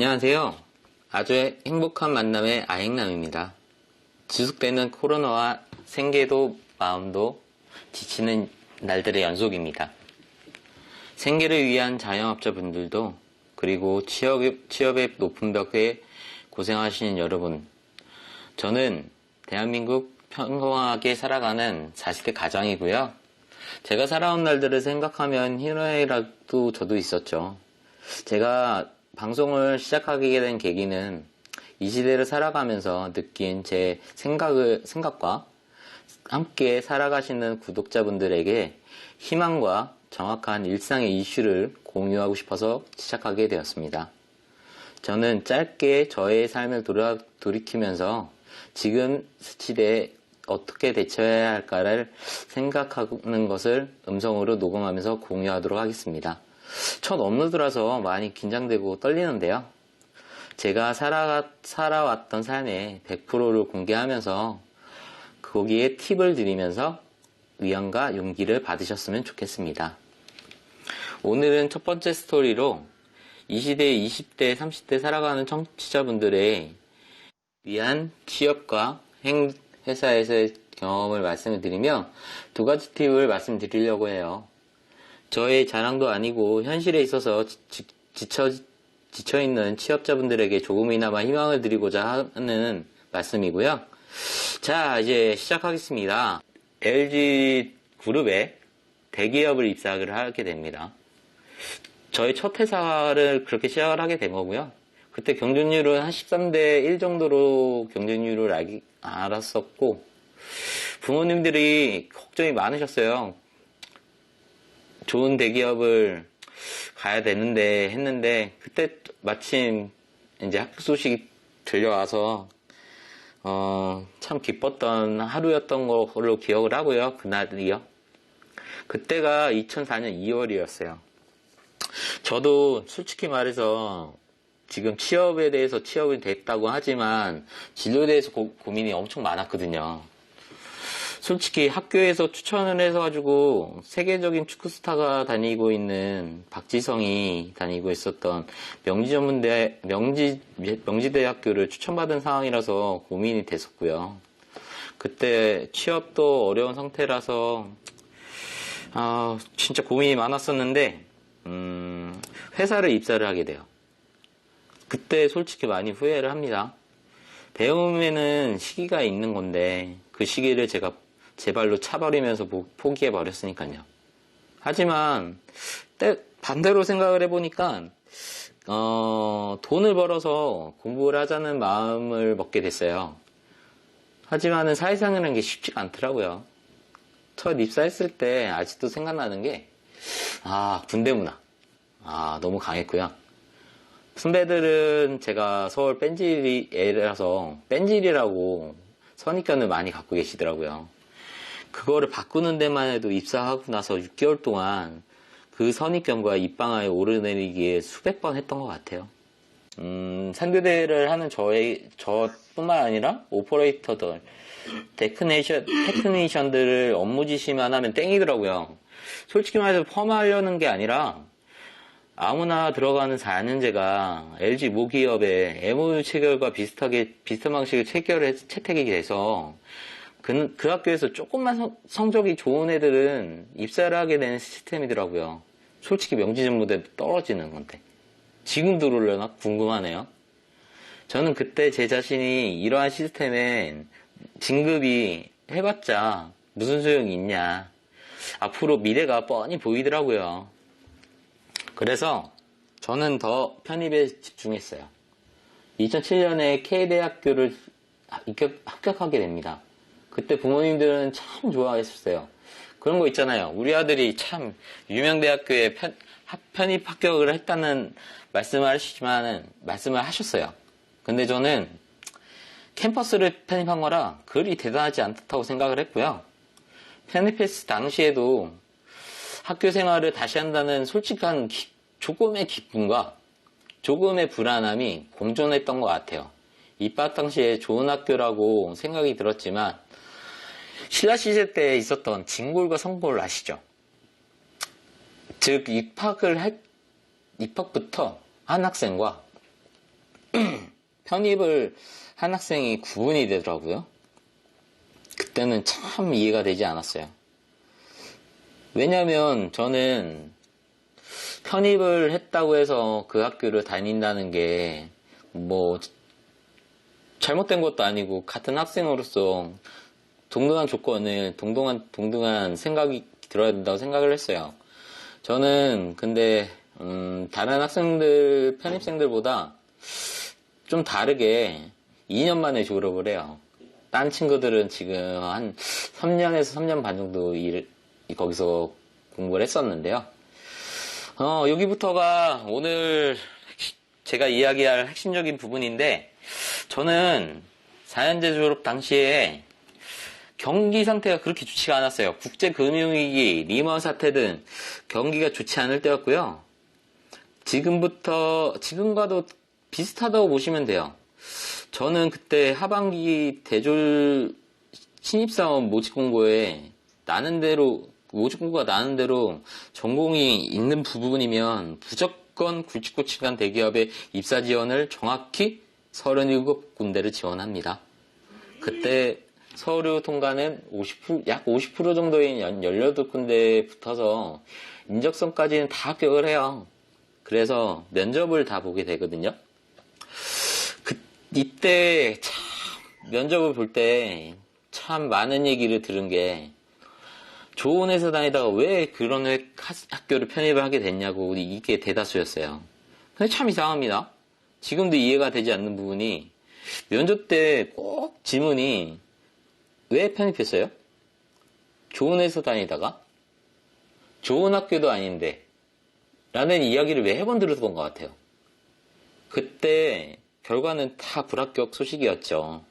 안녕하세요. 아주 행복한 만남의 아행남입니다. 지속되는 코로나와 생계도 마음도 지치는 날들의 연속입니다. 생계를 위한 자영업자분들도 그리고 취업의 높은 벽에 고생하시는 여러분, 저는 대한민국 평범하게 살아가는 40대 가장이고요. 제가 살아온 날들을 생각하면 희노애락도 저도 있었죠. 제가 방송을 시작하게 된 계기는 이 시대를 살아가면서 느낀 제 생각과 함께 살아가시는 구독자분들에게 희망과 정확한 일상의 이슈를 공유하고 싶어서 시작하게 되었습니다. 저는 짧게 저의 삶을 돌이키면서 지금 시대에 어떻게 대처해야 할까를 생각하는 것을 음성으로 녹음하면서 공유하도록 하겠습니다. 첫 업로드라서 많이 긴장되고 떨리는데요. 제가 살아왔던 삶의 100%를 공개하면서 거기에 팁을 드리면서 위안과 용기를 받으셨으면 좋겠습니다. 오늘은 첫 번째 스토리로 이 시대 20대, 30대 살아가는 청취자분들의 위안, 취업과 회사에서의 경험을 말씀을 드리며 두 가지 팁을 말씀드리려고 해요. 저의 자랑도 아니고 현실에 있어서 지쳐있는 취업자분들에게 조금이나마 희망을 드리고자 하는 말씀이고요. 자, 이제 시작하겠습니다. LG그룹에 대기업을 입사를 하게 됩니다. 저의 첫 회사를 그렇게 시작을 하게 된 거고요. 그때 경쟁률은 한 13대 1 정도로 경쟁률을 알았었고, 부모님들이 걱정이 많으셨어요. 좋은 대기업을 가야 되는데 했는데, 그때 마침 이제 학교 소식이 들려와서 참 기뻤던 하루였던 걸로 기억을 하고요. 그날이요. 그때가 2004년 2월이었어요. 저도 솔직히 말해서 지금 취업에 대해서 취업이 됐다고 하지만 진로에 대해서 고민이 엄청 많았거든요. 솔직히 학교에서 추천을 해가지고 세계적인 축구 스타가 다니고 있는 박지성이 다니고 있었던 명지대학교를 추천받은 상황이라서 고민이 됐었고요. 그때 취업도 어려운 상태라서 진짜 고민이 많았었는데 회사를 입사를 하게 돼요. 그때 솔직히 많이 후회를 합니다. 배움에는 시기가 있는 건데 그 시기를 제가 제 발로 차버리면서 포기해버렸으니까요. 하지만 반대로 생각을 해보니까 돈을 벌어서 공부를 하자는 마음을 먹게 됐어요. 하지만은 사회생활이라는 게 쉽지가 않더라고요. 첫 입사했을 때 아직도 생각나는 게 군대 문화 너무 강했고요. 선배들은 제가 서울 뺀질이 애라서 뺀질이라고 선입견을 많이 갖고 계시더라고요. 그거를 바꾸는 데만 해도 입사하고 나서 6개월 동안 그 선입견과 입방아에 오르내리기에 수백 번 했던 것 같아요. 상교대를 하는 저뿐만 아니라 오퍼레이터들, 테크니션들을 업무 지시만 하면 땡이더라고요. 솔직히 말해서 펌하려는 게 아니라 아무나 들어가는 4년제가 LG 모기업의 MOU 체결과 비슷한 방식의 채택이 돼서 그 학교에서 조금만 성적이 좋은 애들은 입사를 하게 되는 시스템이더라고요. 솔직히 명지전무대도 떨어지는 건데. 지금 들어오려나 궁금하네요. 저는 그때 제 자신이 이러한 시스템에 진급이 해봤자 무슨 소용이 있냐. 앞으로 미래가 뻔히 보이더라고요. 그래서 저는 더 편입에 집중했어요. 2007년에 K대학교를 합격하게 됩니다. 그때 부모님들은 참 좋아했었어요. 그런 거 있잖아요. 우리 아들이 참 유명 대학교에 편입 합격을 했다는 말씀을 하셨어요. 근데 저는 캠퍼스를 편입한 거라 그리 대단하지 않다고 생각을 했고요. 편입했을 당시에도 학교 생활을 다시 한다는 솔직한 조금의 기쁨과 조금의 불안함이 공존했던 것 같아요. 입학 당시에 좋은 학교라고 생각이 들었지만 신라시대 때 있었던 진골과 성골 아시죠? 즉 입학부터 한 학생과 편입을 한 학생이 9분이 되더라고요. 그때는 참 이해가 되지 않았어요. 왜냐면 저는 편입을 했다고 해서 그 학교를 다닌다는 게 뭐 잘못된 것도 아니고 같은 학생으로서 동등한 조건을 동등한 생각이 들어야 된다고 생각을 했어요. 저는 근데 다른 학생들 편입생들보다 좀 다르게 2년 만에 졸업을 해요. 딴 친구들은 지금 한 3년에서 3년 반 정도 거기서 공부를 했었는데요. 여기부터가 오늘 제가 이야기할 핵심적인 부분인데, 저는 4년제 졸업 당시에 경기 상태가 그렇게 좋지가 않았어요. 국제금융위기, 리먼 사태 등 경기가 좋지 않을 때였고요. 지금과도 비슷하다고 보시면 돼요. 저는 그때 하반기 대졸 신입사원 모집공고에 모집공고가 나는 대로 전공이 있는 부분이면 무조건 굵직굵직한 대기업의 입사 지원을 정확히 37군데를 지원합니다. 그때 서류 통과는 약 50% 정도인 18군데에 붙어서 인적성까지는 다 합격을 해요. 그래서 면접을 다 보게 되거든요. 이때 참 면접을 볼 때 참 많은 얘기를 들은 게, 좋은 회사 다니다가 왜 그런 학교를 편입을 하게 됐냐고, 이게 대다수였어요. 근데 참 이상합니다. 지금도 이해가 되지 않는 부분이, 면접 때 꼭 질문이 왜 편입했어요? 좋은 회사 다니다가? 좋은 학교도 아닌데 라는 이야기를 매번 들었던 것 같아요. 그때 결과는 다 불합격 소식이었죠.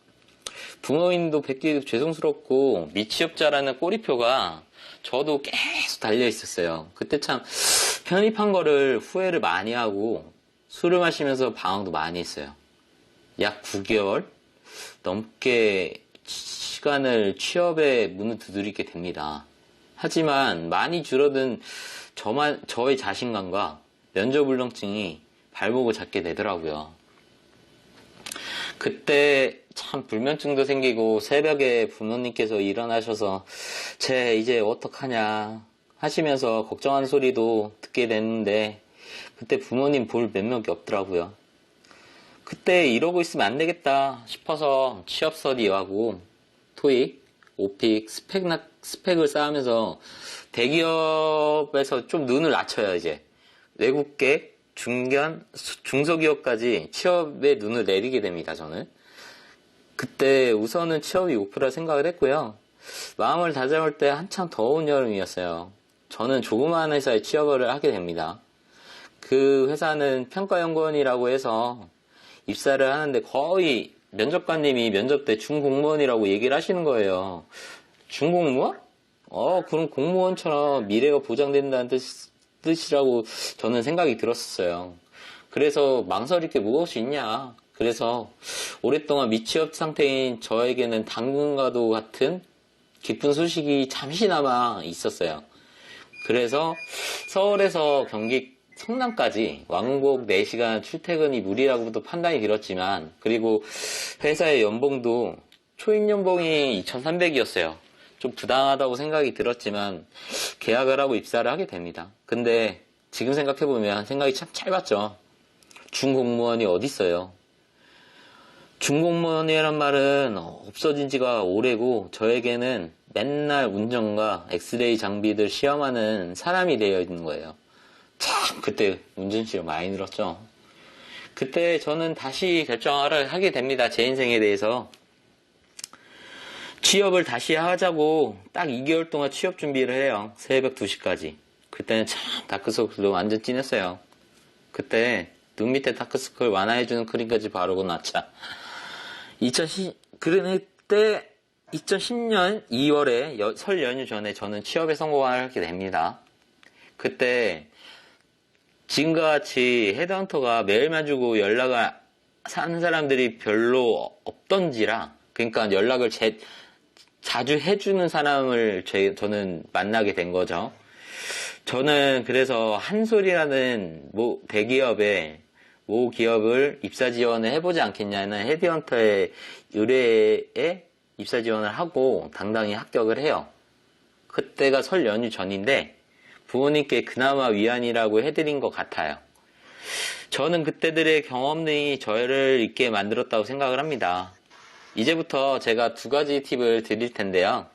부모님도 뵙기도 죄송스럽고 미취업자라는 꼬리표가 저도 계속 달려있었어요. 그때 참 편입한 거를 후회를 많이 하고 술을 마시면서 방황도 많이 했어요. 약 9개월 넘게 시간을 취업에 문을 두드리게 됩니다. 하지만 많이 줄어든 저의 자신감과 면접 울렁증이 발목을 잡게 되더라고요. 그때 참 불면증도 생기고 새벽에 부모님께서 일어나셔서 쟤 이제 어떡하냐 하시면서 걱정하는 소리도 듣게 됐는데, 그때 부모님 볼 면목이 없더라고요. 그때 이러고 있으면 안 되겠다 싶어서 취업 스터디하고 토익, 오픽, 스펙을 쌓으면서 대기업에서 좀 눈을 낮춰요. 이제 외국계, 중소기업까지 취업에 눈을 내리게 됩니다. 저는 그때 우선은 취업이 목표라 생각을 했고요. 마음을 다잡을 때 한참 더운 여름이었어요. 저는 조그마한 회사에 취업을 하게 됩니다. 그 회사는 평가연구원이라고 해서 입사를 하는데, 거의 면접관님이 면접 때 중공무원이라고 얘기를 하시는 거예요. 중공무원? 그럼 공무원처럼 미래가 보장된다는 뜻이라고 저는 생각이 들었어요. 그래서 망설일 게 무엇이 있냐. 그래서 오랫동안 미취업 상태인 저에게는 당근과도 같은 기쁜 소식이 잠시나마 있었어요. 그래서 서울에서 경기 성남까지 왕복 4시간 출퇴근이 무리라고도 판단이 들었지만, 그리고 회사의 연봉도 초임 연봉이 2,300이었어요. 좀 부당하다고 생각이 들었지만 계약을 하고 입사를 하게 됩니다. 근데 지금 생각해보면 생각이 참 짧았죠. 중공무원이 어딨어요. 중공무원이란 말은 없어진 지가 오래고, 저에게는 맨날 운전과 엑스레이 장비들 시험하는 사람이 되어 있는 거예요. 참 그때 운전시험 많이 늘었죠. 그때 저는 다시 결정을 하게 됩니다. 제 인생에 대해서. 취업을 다시 하자고 딱 2개월 동안 취업 준비를 해요. 새벽 2시까지. 그때는 참 다크서클도 완전 진했어요. 그때 눈 밑에 다크서클 완화해주는 크림까지 바르고 나차. 그때 2010년 2월에 설 연휴 전에 저는 취업에 성공하게 됩니다. 그때 지금과 같이 헤드헌터가 메일만 주고 연락을 하는 사람들이 별로 없던지라, 그러니까 연락을 자주 해주는 사람을 저는 만나게 된 거죠. 저는 그래서 한솔이라는 대기업에 모 기업을 입사 지원을 해보지 않겠냐는 헤드헌터의 의뢰에 입사 지원을 하고 당당히 합격을 해요. 그때가 설 연휴 전인데 부모님께 그나마 위안이라고 해드린 것 같아요. 저는 그때들의 경험이 저를 있게 만들었다고 생각을 합니다. 이제부터 제가 2가지 팁을 드릴 텐데요.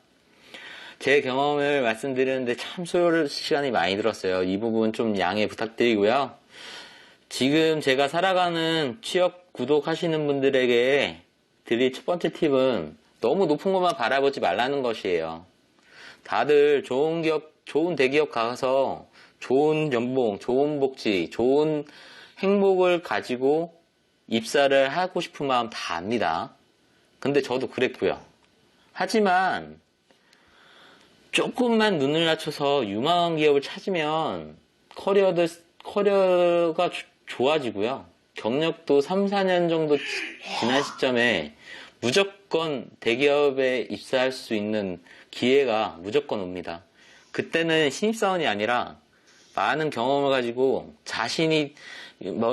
제 경험을 말씀드리는데 참 소요를 시간이 많이 들었어요. 이 부분 좀 양해 부탁드리고요. 지금 제가 살아가는 취업 구독하시는 분들에게 드릴 첫 번째 팁은 너무 높은 것만 바라보지 말라는 것이에요. 다들 좋은 기업, 좋은 대기업 가서 좋은 연봉, 좋은 복지, 좋은 행복을 가지고 입사를 하고 싶은 마음 다 압니다. 근데 저도 그랬고요. 하지만 조금만 눈을 낮춰서 유망한 기업을 찾으면 커리어가 좋아지고요. 경력도 3, 4년 정도 지난 시점에 무조건 대기업에 입사할 수 있는 기회가 무조건 옵니다. 그때는 신입사원이 아니라 많은 경험을 가지고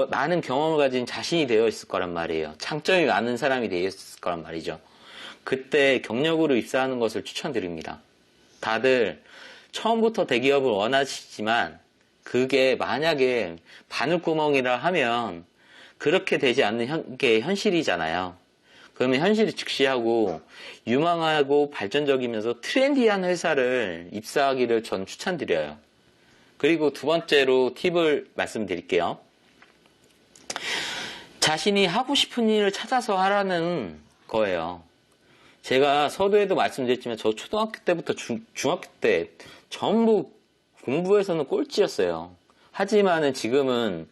많은 경험을 가진 자신이 되어 있을 거란 말이에요. 장점이 많은 사람이 되어 있을 거란 말이죠. 그때 경력으로 입사하는 것을 추천드립니다. 다들 처음부터 대기업을 원하시지만 그게 만약에 바늘구멍이라 하면 그렇게 되지 않는 게 현실이잖아요. 그러면 현실을 직시하고 유망하고 발전적이면서 트렌디한 회사를 입사하기를 전 추천드려요. 그리고 2번째로 팁을 말씀드릴게요. 자신이 하고 싶은 일을 찾아서 하라는 거예요. 제가 서두에도 말씀드렸지만 저 초등학교 때부터 중학교 때 전부 공부에서는 꼴찌였어요. 하지만은 지금은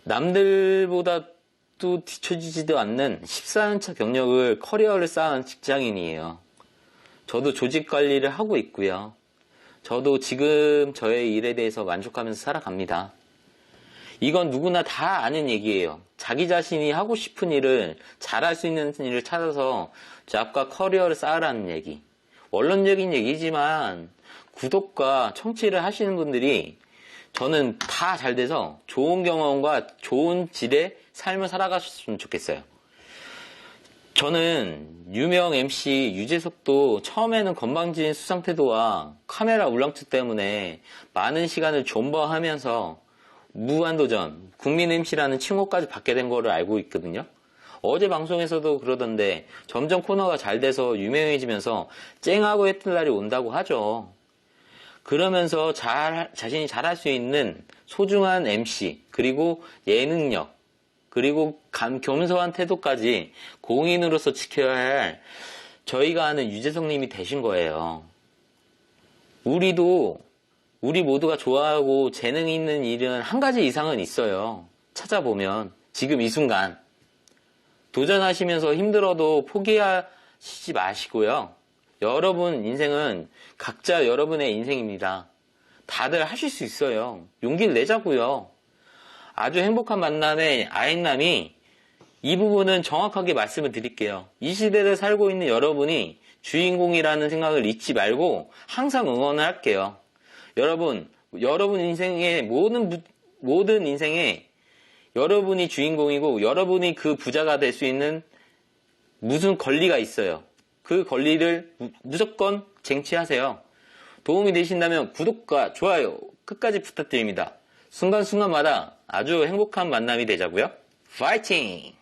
남들보다도 뒤처지지도 않는 14년차 경력을 커리어를 쌓은 직장인이에요. 저도 조직 관리를 하고 있고요. 저도 지금 저의 일에 대해서 만족하면서 살아갑니다. 이건 누구나 다 아는 얘기예요. 자기 자신이 하고 싶은 일을 잘할 수 있는 일을 찾아서 잡과 커리어를 쌓으라는 얘기. 원론적인 얘기지만 구독과 청취를 하시는 분들이 저는 다 잘 돼서 좋은 경험과 좋은 질의 삶을 살아가셨으면 좋겠어요. 저는 유명 MC 유재석도 처음에는 건방진 수상태도와 카메라 울렁증 때문에 많은 시간을 존버하면서 무한도전, 국민 MC라는 칭호까지 받게 된 거를 알고 있거든요. 어제 방송에서도 그러던데 점점 코너가 잘 돼서 유명해지면서 쨍하고 했던 날이 온다고 하죠. 그러면서 자신이 잘할 수 있는 소중한 MC, 그리고 예능력, 그리고 겸손한 태도까지 공인으로서 지켜야 할 저희가 아는 유재석 님이 되신 거예요. 우리 모두가 좋아하고 재능이 있는 일은 한 가지 이상은 있어요. 찾아보면 지금 이 순간 도전하시면서 힘들어도 포기하시지 마시고요. 여러분 인생은 각자 여러분의 인생입니다. 다들 하실 수 있어요. 용기를 내자고요. 아주 행복한 만남의 아이남이 이 부분은 정확하게 말씀을 드릴게요. 이 시대를 살고 있는 여러분이 주인공이라는 생각을 잊지 말고 항상 응원을 할게요. 여러분 인생의 모든 인생에 여러분이 주인공이고 여러분이 그 부자가 될 수 있는 무슨 권리가 있어요. 그 권리를 무조건 쟁취하세요. 도움이 되신다면 구독과 좋아요 끝까지 부탁드립니다. 순간순간마다 아주 행복한 만남이 되자고요. 파이팅!